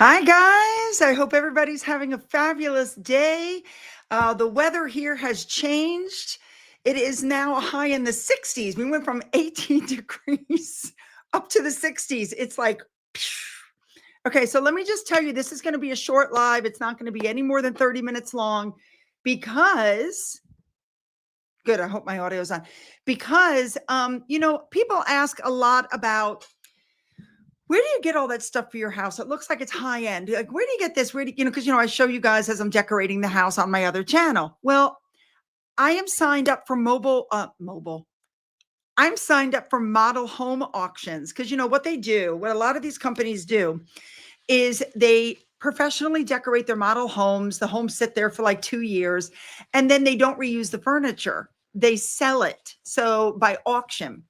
Hi, guys. I hope everybody's having a fabulous day. The weather here has changed. It is now a high in the 60s. We went from 18 degrees up to the 60s. It's like, phew. Okay, so let me just tell you, this is going to be a short live. It's not going to be any more than 30 minutes long because, good, I hope my audio is on. Because, people ask a lot about where do you get all that stuff for your house? It looks like it's high end. Like, where do you get this? Where do you know? Because I show you guys as I'm decorating the house on my other channel. Well, I am signed up for mobile. I'm signed up for model home auctions because what they do, what a lot of these companies do, is they professionally decorate their model homes. The homes sit there for like 2 years, and then they don't reuse the furniture. They sell it so by auction.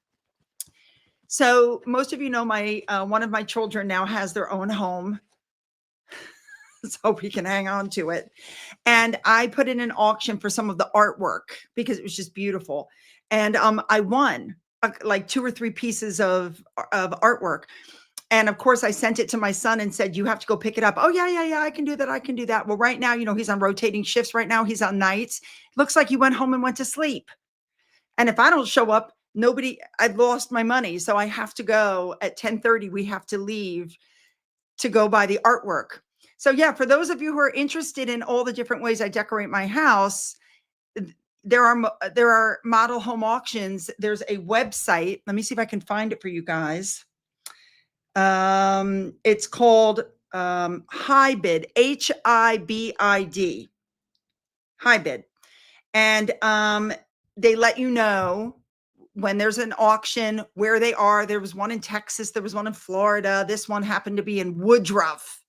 So most of you know my one of my children now has their own home. So we can hang on to it. And I put in an auction for some of the artwork because it was just beautiful. And I won like 2 or 3 pieces of artwork. And of course, I sent it to my son and said, you have to go pick it up. Oh, yeah. I can do that. I can do that. Well, right now, he's on rotating shifts. Right now, he's on nights. Looks like he went home and went to sleep. And if I don't show up, I've lost my money. So I have to go at 10:30. We have to leave to go buy the artwork. So yeah, for those of you who are interested in all the different ways I decorate my house, there are model home auctions. There's a website. Let me see if I can find it for you guys. It's called Hibid, HIBID, Hibid, and they let you know when there's an auction where they are. There was one in Texas. There was one in Florida. This one happened to be in Woodruff,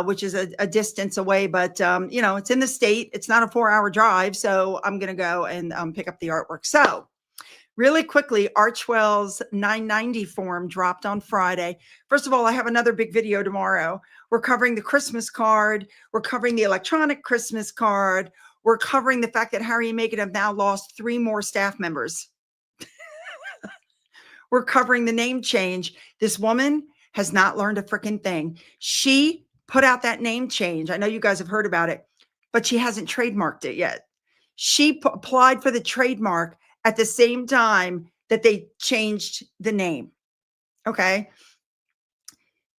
which is a distance away, but it's in the state. It's not a 4-hour drive. So I'm going to go and pick up the artwork. So really quickly, Archwell's 990 form dropped on Friday. First of all, I have another big video tomorrow. We're covering the Christmas card. We're covering the electronic Christmas card. We're covering the fact that Harry and Meghan have now lost 3 more staff members. We're covering the name change. This woman has not learned a freaking thing. She put out that name change. I know you guys have heard about it, but she hasn't trademarked it yet. She applied for the trademark at the same time that they changed the name. Okay.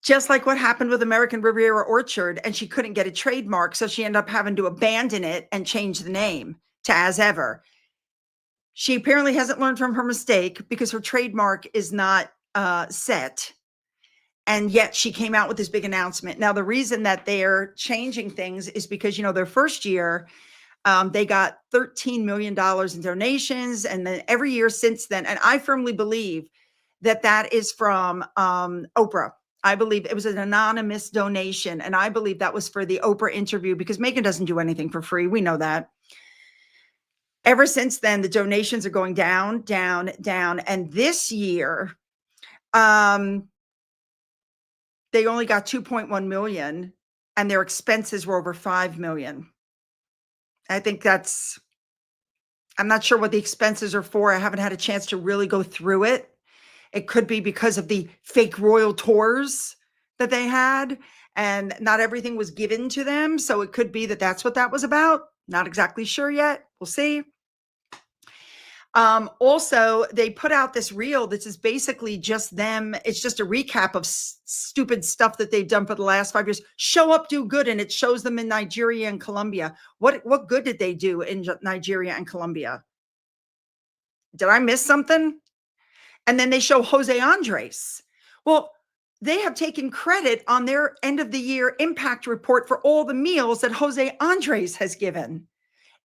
Just like what happened with American Riviera Orchard, and she couldn't get a trademark. So she ended up having to abandon it and change the name to As Ever. She apparently hasn't learned from her mistake because her trademark is not set. And yet she came out with this big announcement. Now, the reason that they're changing things is because, their first year, they got $13 million in donations. And then every year since then, and I firmly believe that is from Oprah. I believe it was an anonymous donation. And I believe that was for the Oprah interview because Meghan doesn't do anything for free. We know that. Ever since then, the donations are going down, down, down. And this year, they only got 2.1 million and their expenses were over 5 million. I think I'm not sure what the expenses are for. I haven't had a chance to really go through it. It could be because of the fake royal tours that they had and not everything was given to them. So it could be that that's what that was about. Not exactly sure yet. We'll see. Also, they put out this reel. This is basically just them. It's just a recap of stupid stuff that they've done for the last 5 years. Show up, do good. And it shows them in Nigeria and Colombia. What good did they do in Nigeria and Colombia? Did I miss something? And then they show Jose Andres. Well, they have taken credit on their end of the year impact report for all the meals that Jose Andres has given.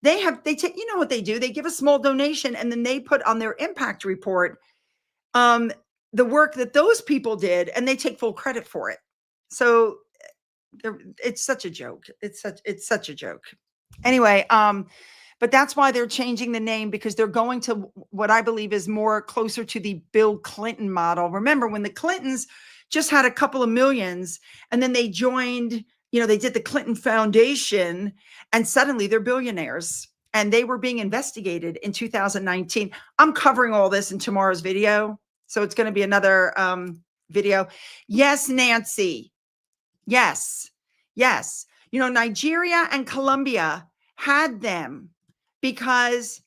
You know what they do? They give a small donation and then they put on their impact report the work that those people did and they take full credit for it. So it's such a joke. It's such a joke. Anyway, but that's why they're changing the name because they're going to what I believe is more closer to the Bill Clinton model. Remember when the Clintons just had a couple of millions and then they joined, they did the Clinton Foundation and suddenly they're billionaires and they were being investigated in 2019. I'm covering all this in tomorrow's video. So it's going to be another video. Yes, Nancy. Yes. Yes. Nigeria and Colombia had them because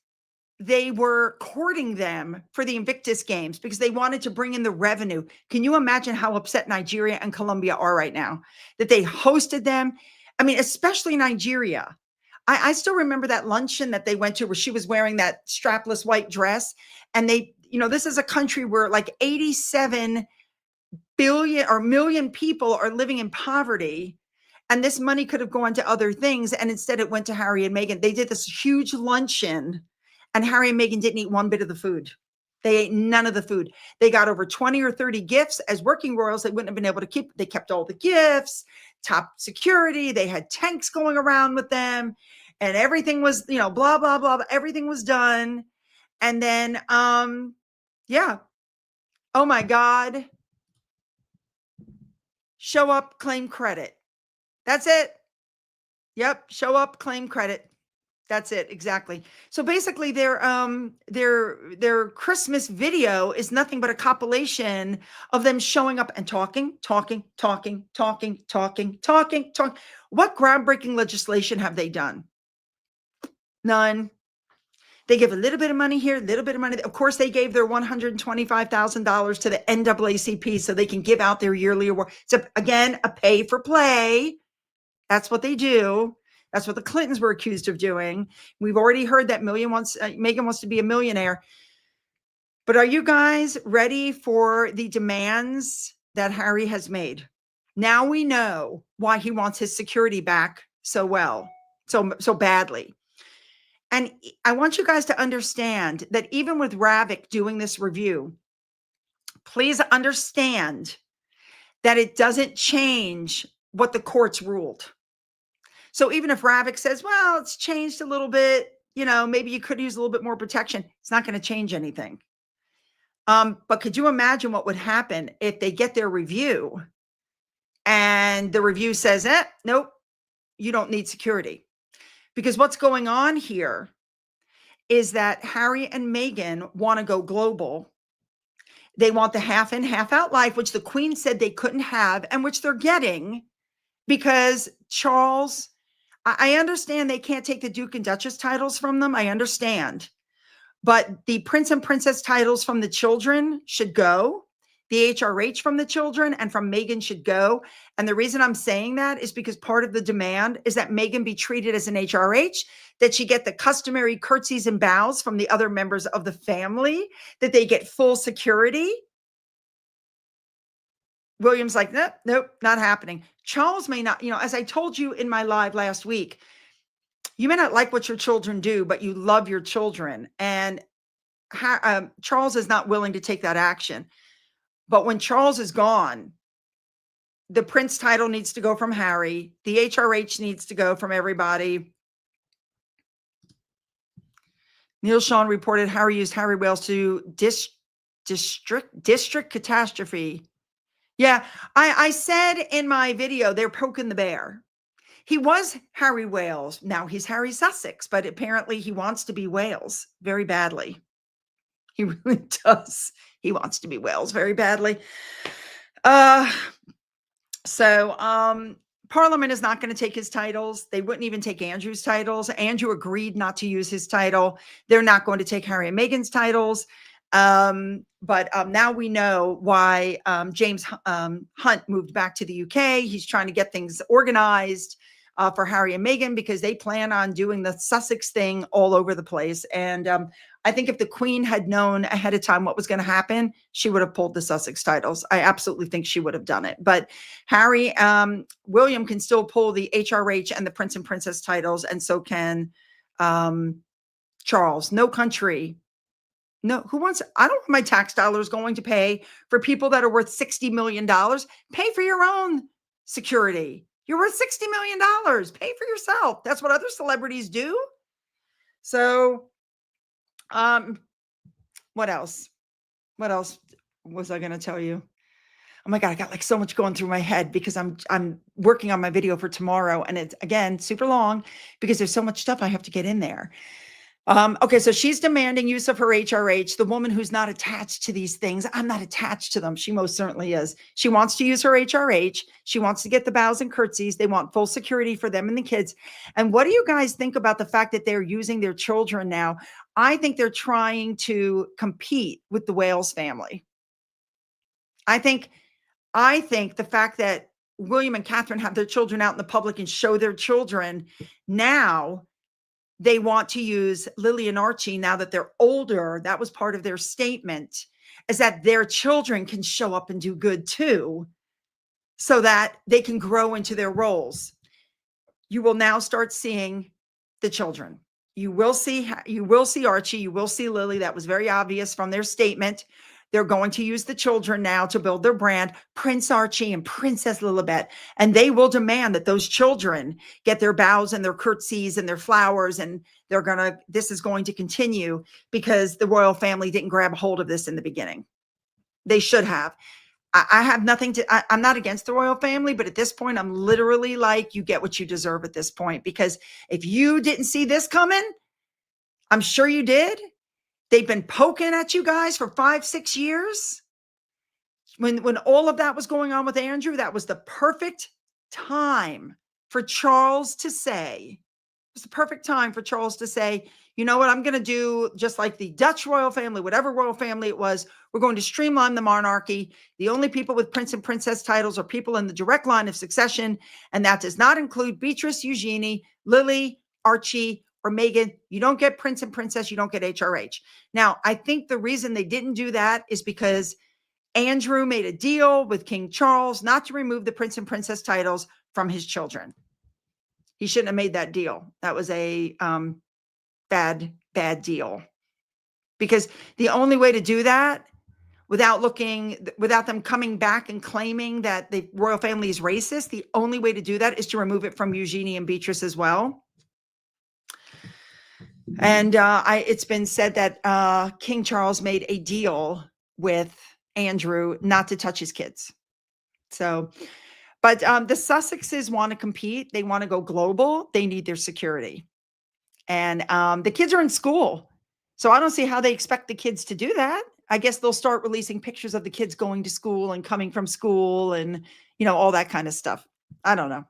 they were courting them for the Invictus Games because they wanted to bring in the revenue. Can you imagine how upset Nigeria and Colombia are right now that they hosted them? I mean, especially Nigeria. I still remember that luncheon that they went to where she was wearing that strapless white dress. And this is a country where like 87 billion or million people are living in poverty. And this money could have gone to other things. And instead it went to Harry and Meghan. They did this huge luncheon and Harry and Meghan didn't eat one bit of the food. They ate none of the food. They got over 20 or 30 gifts. As working royals, they wouldn't have been able to keep. They kept all the gifts, top security. They had tanks going around with them and everything was, blah, blah, blah. Everything was done. And then, yeah. Oh my God. Show up, claim credit. That's it. Yep. Show up, claim credit. That's it. Exactly. So basically their Christmas video is nothing but a compilation of them showing up and talking. What groundbreaking legislation have they done? None. They give a little bit of money here, a little bit of money. Of course, they gave their $125,000 to the NAACP so they can give out their yearly award. So again, a pay for play. That's what they do. That's what the Clintons were accused of doing. We've already heard that Meghan wants to be a millionaire. But are you guys ready for the demands that Harry has made? Now we know why he wants his security back so badly. And I want you guys to understand that even with Ravik doing this review, please understand that it doesn't change what the courts ruled. So even if Ravik says, well, it's changed a little bit, maybe you could use a little bit more protection, it's not going to change anything. But could you imagine what would happen if they get their review and the review says, nope, you don't need security? Because what's going on here is that Harry and Meghan want to go global. They want the half in, half out life, which the Queen said they couldn't have and which they're getting because Charles, I understand they can't take the Duke and Duchess titles from them. I understand. But the Prince and Princess titles from the children should go. The HRH from the children and from Meghan should go. And the reason I'm saying that is because part of the demand is that Meghan be treated as an HRH, that she get the customary curtsies and bows from the other members of the family, that they get full security. William's like, nope, not happening. Charles may not, as I told you in my live last week, you may not like what your children do, but you love your children. And Charles is not willing to take that action. But when Charles is gone, the Prince title needs to go from Harry. The HRH needs to go from everybody. Neil Sean reported Harry used Harry Wales to district catastrophe. Yeah, I said in my video, they're poking the bear. He was Harry Wales. Now he's Harry Sussex, but apparently he wants to be Wales very badly. He really does. He wants to be Wales very badly. Parliament is not going to take his titles. They wouldn't even take Andrew's titles. Andrew agreed not to use his title. They're not going to take Harry and Meghan's titles. But now we know why James Hunt moved back to the UK. He's trying to get things organized for Harry and Meghan because they plan on doing the Sussex thing all over the place. And I think if the Queen had known ahead of time what was going to happen, she would have pulled the Sussex titles. I absolutely think she would have done it. But William can still pull the HRH and the Prince and Princess titles, and so can Charles. No country. No, I don't want my tax dollars going to pay for people that are worth $60 million. Pay for your own security. You're worth $60 million. Pay for yourself. That's what other celebrities do. So, what else? What else was I going to tell you? Oh my God, I got like so much going through my head because I'm working on my video for tomorrow. And it's, again, super long because there's so much stuff I have to get in there. Okay, so she's demanding use of her HRH. The woman who's not attached to these things, I'm not attached to them. She most certainly is. She wants to use her HRH. She wants to get the bows and curtsies. They want full security for them and the kids. And what do you guys think about the fact that they're using their children now? I think they're trying to compete with the Wales family. I think the fact that William and Catherine have their children out in the public and show their children now, they want to use Lily and Archie now that they're older. That was part of their statement, is that their children can show up and do good too, so that they can grow into their roles. You will now start seeing the children. You will see Archie, you will see Lily. That was very obvious from their statement. They're going to use the children now to build their brand, Prince Archie and Princess Lilibet. And they will demand that those children get their bows and their curtsies and their flowers. And this is going to continue because the royal family didn't grab a hold of this in the beginning. They should have. I have nothing I'm not against the royal family, but at this point, I'm literally like, you get what you deserve at this point. Because if you didn't see this coming, I'm sure you did. They've been poking at you guys for 5-6 years. When all of that was going on with Andrew, that was the perfect time for Charles to say, it was the perfect time for Charles to say, you know what, I'm going to do just like the Dutch royal family, whatever royal family it was, we're going to streamline the monarchy. The only people with prince and princess titles are people in the direct line of succession. And that does not include Beatrice, Eugenie, Lily, Archie, or Meghan. You don't get prince and princess. You don't get HRH. Now, I think the reason they didn't do that is because Andrew made a deal with King Charles not to remove the prince and princess titles from his children. He shouldn't have made that deal. That was a bad deal. Because the only way to do that without them coming back and claiming that the royal family is racist, the only way to do that is to remove it from Eugenie and Beatrice as well. And it's been said that King Charles made a deal with Andrew not to touch his kids. So, but the Sussexes want to compete. They want to go global. They need their security. And the kids are in school. So I don't see how they expect the kids to do that. I guess they'll start releasing pictures of the kids going to school and coming from school and, all that kind of stuff. I don't know.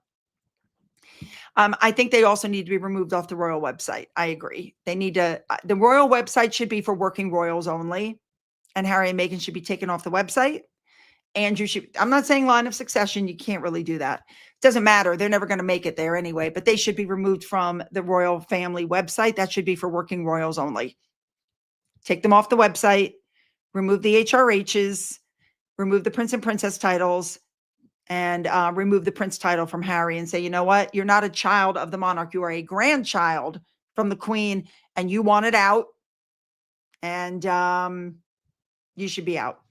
I think they also need to be removed off the royal website. I agree. They need to, the royal website should be for working royals only. And Harry and Meghan should be taken off the website. Andrew should, I'm not saying line of succession. You can't really do that. It doesn't matter. They're never going to make it there anyway, but they should be removed from the royal family website. That should be for working royals only. Take them off the website, remove the HRHs, remove the prince and princess titles, and remove the prince title from Harry and say, you know what? You're not a child of the monarch. You are a grandchild from the queen and you want it out. And you should be out.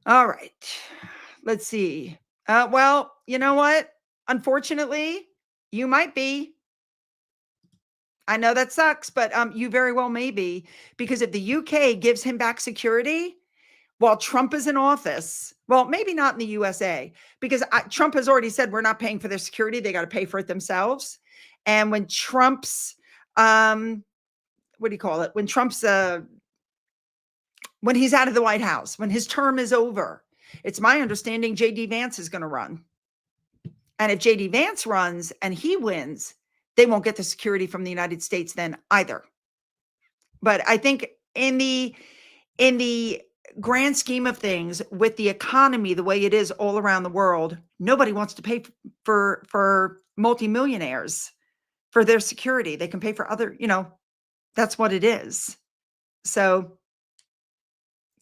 All right. Let's see. Well, you know what? Unfortunately, you might be. I know that sucks, but you very well may be, because if the UK gives him back security while Trump is in office, well, maybe not in the USA, because Trump has already said we're not paying for their security. They got to pay for it themselves. And when Trump's, what do you call it? When Trump's, when he's out of the White House, when his term is over, it's my understanding JD Vance is going to run. And if JD Vance runs and he wins, they won't get the security from the United States then either. But I think in the grand scheme of things, with the economy the way it is all around the world, nobody wants to pay for multimillionaires for their security. They can pay for other, that's what it is. So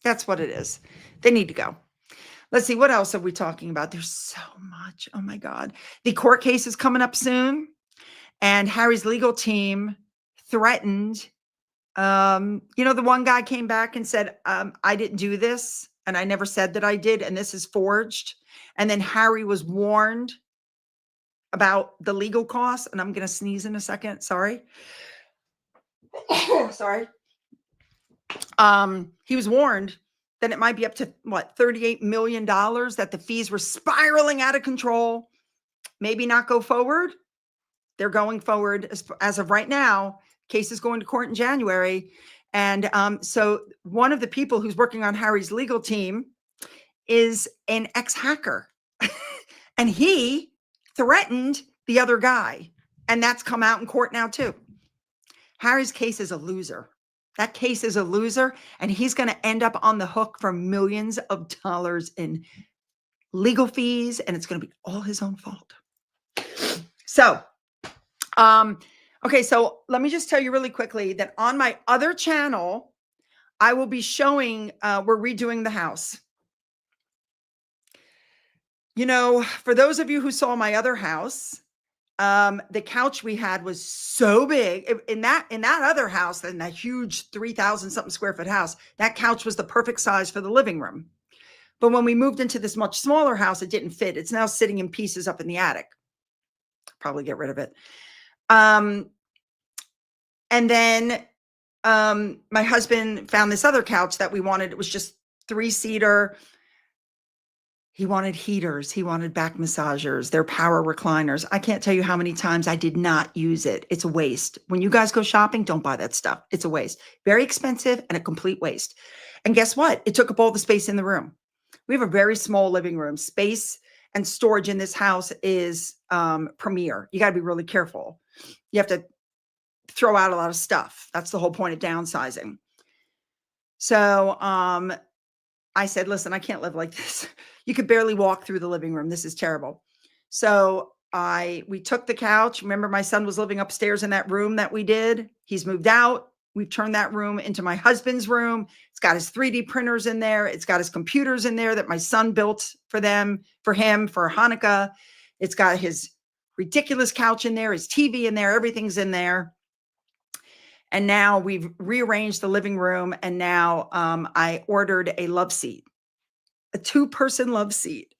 that's what it is. They need to go. Let's see. What else are we talking about? There's so much. Oh my God. The court case is coming up soon. And Harry's legal team threatened, the one guy came back and said, I didn't do this. And I never said that I did. And this is forged. And then Harry was warned about the legal costs. And I'm going to sneeze in a second. Sorry. Sorry. He was warned that it might be up to $38 million, that the fees were spiraling out of control. Maybe not go forward. They're going forward as of right now Case is going to court in January. And so one of the people who's working on Harry's legal team is an ex-hacker. And he threatened the other guy. And that's come out in court now too. Harry's case is a loser. That case is a loser. And he's going to end up on the hook for millions of dollars in legal fees. And it's going to be all his own fault. So, okay. So let me just tell you really quickly that on my other channel, I will be showing, we're redoing the house. You know, for those of you who saw my other house, the couch we had was so big in that other house, in that huge 3,000 something square foot house, that couch was the perfect size for the living room. But when we moved into this much smaller house, it didn't fit. It's now sitting in pieces up in the attic. Probably get rid of it. And then my husband found this other couch that we wanted. It was just 3-seater. He wanted heaters. He wanted back massagers. They're power recliners. I can't tell you how many times I did not use it. It's a waste. When you guys go shopping, don't buy that stuff. It's a waste. Very expensive and a complete waste. And guess what? It took up all the space in the room. We have a very small living room. Space and storage in this house is premier. You got to be really careful. You have to throw out a lot of stuff. That's the whole point of downsizing. So I said, listen, I can't live like this. You could barely walk through the living room. This is terrible. So we took the couch. Remember, my son was living upstairs in that room that we did. He's moved out. We've turned that room into my husband's room. It's got his 3D printers in there. It's got his computers in there that my son built for him for Hanukkah. It's got his ridiculous couch in there, his TV in there. Everything's in there. And now we've rearranged the living room. And now I ordered a love seat, a 2-person love seat.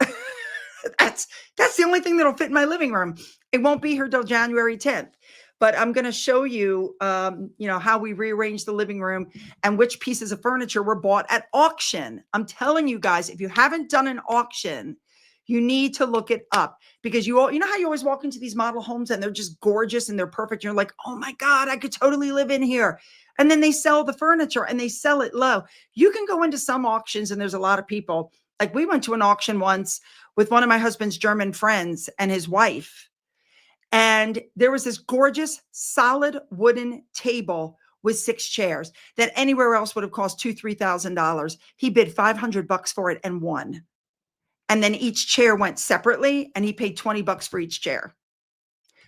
That's the only thing that'll fit in my living room. It won't be here till January 10th. But I'm going to show you, how we rearranged the living room and which pieces of furniture were bought at auction. I'm telling you guys, if you haven't done an auction, you need to look it up, because you know how you always walk into these model homes and they're just gorgeous and they're perfect. You're like, oh my God, I could totally live in here. And then they sell the furniture and they sell it low. You can go into some auctions and there's a lot of people. Like, we went to an auction once with one of my husband's German friends and his wife. And there was this gorgeous solid wooden table with 6 chairs that anywhere else would have cost $2,000-$3,000. He bid $500 for it and won. And then each chair went separately and he paid $20 for each chair.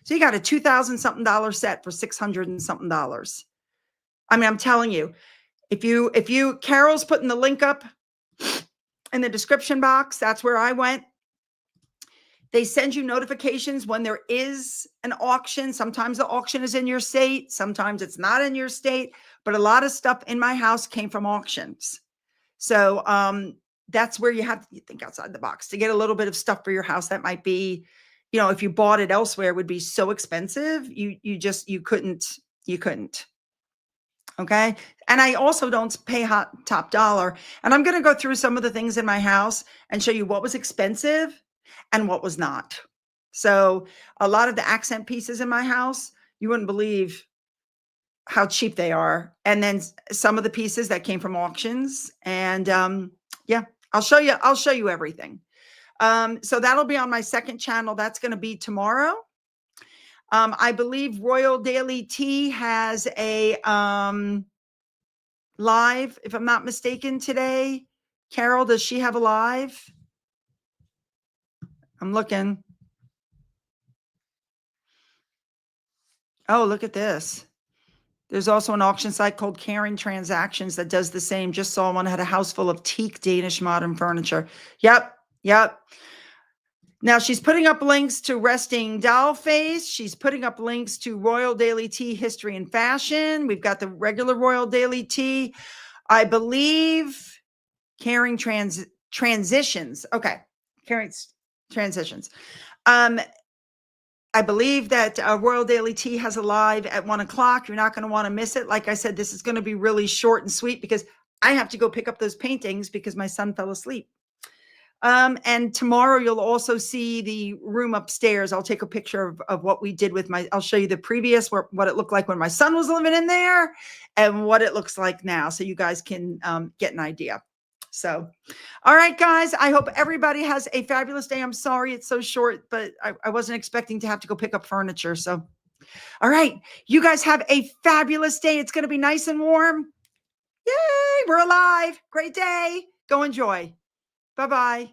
So you got a $2,000 something set for $600 and something. I mean, I'm telling you, if you, Carol's putting the link up in the description box. That's where I went. They send you notifications when there is an auction. Sometimes the auction is in your state. Sometimes it's not in your state. But a lot of stuff in my house came from auctions. So that's where you have to think outside the box to get a little bit of stuff for your house that might be, if you bought it elsewhere, it would be so expensive. You couldn't. Okay. And I also don't pay top dollar. And I'm going to go through some of the things in my house and show you what was expensive and what was not. So a lot of the accent pieces in my house, you wouldn't believe how cheap they are. And then some of the pieces that came from auctions. And I'll show you everything. So that'll be on my second channel. That's going to be tomorrow. I believe Royal Daily Tea has a live, if I'm not mistaken, today. Carol, does she have a live? I'm looking. Oh, look at this. There's also an auction site called Caring Transactions that does the same. Just saw one, had a house full of teak Danish modern furniture. Yep. Now she's putting up links to Resting Doll Face. She's putting up links to Royal Daily Tea History and Fashion. We've got the regular Royal Daily Tea. I believe Caring Transitions. Okay. Caring Transitions. I believe that Royal Daily Tea has a live at 1:00. You're not going to want to miss it. Like I said, this is going to be really short and sweet because I have to go pick up those paintings because my son fell asleep. And tomorrow you'll also see the room upstairs. I'll take a picture of what we did with I'll show you the previous, what it looked like when my son was living in there and what it looks like now. So you guys can get an idea. So, all right, guys, I hope everybody has a fabulous day. I'm sorry it's so short, but I wasn't expecting to have to go pick up furniture. So, all right, you guys have a fabulous day. It's going to be nice and warm. Yay, we're alive. Great day. Go enjoy. Bye-bye.